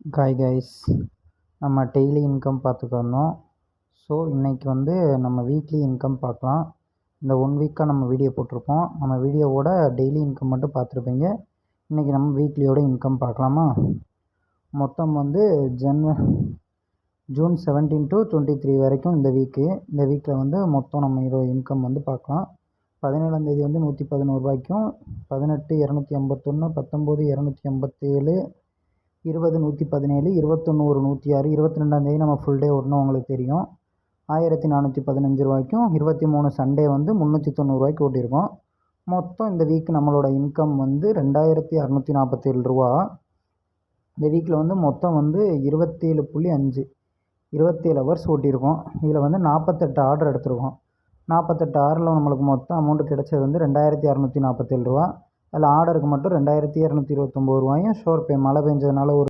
Guys நம்ம daily income பார்த்துட்டு வந்தோம். ஸோ இன்றைக்கி வந்து நம்ம வீக்லி இன்கம் பார்க்கலாம். இந்த 1 வீக்காக நம்ம வீடியோ போட்டிருப்போம். நம்ம வீடியோவோட டெய்லி இன்கம் மட்டும் பார்த்துருப்பீங்க. இன்றைக்கி நம்ம வீக்லியோட இன்கம் பார்க்கலாமா? மொத்தம் வந்து ஜூன் 17 to 23 வரைக்கும் இந்த வீக்கில் வந்து மொத்தம் நம்ம இன்கம் வந்து பார்க்கலாம். 17ஆம் தேதி வந்து 111 ரூபாய்க்கும், 18 251, 19 287, 20 117, 21 106, 22ஆம் தேதி நம்ம ஃபுல் டே ஓடணும், உங்களுக்கு தெரியும். 1415 ரூபாய்க்கும், 23 சண்டே வந்து 390 ரூபாய்க்கு ஓட்டியிருக்கோம். மொத்தம் இந்த வீக் நம்மளோட இன்கம் வந்து 2647 ரூபா. இந்த வீக்கில் வந்து மொத்தம் வந்து 27.5 27 ஹவர்ஸ் ஓட்டியிருக்கோம். இதில் வந்து 48 ஆர்டர் எடுத்திருக்கோம். 48 ஆர்டரில் நம்மளுக்கு மொத்தம் அமௌண்ட்டு கிடச்சது வந்து 2647 ரூபா. அதில் ஆர்டருக்கு மட்டும் 2229 ரூபாயும் ஷோர் பே மழை பெஞ்சதுனால ஒரு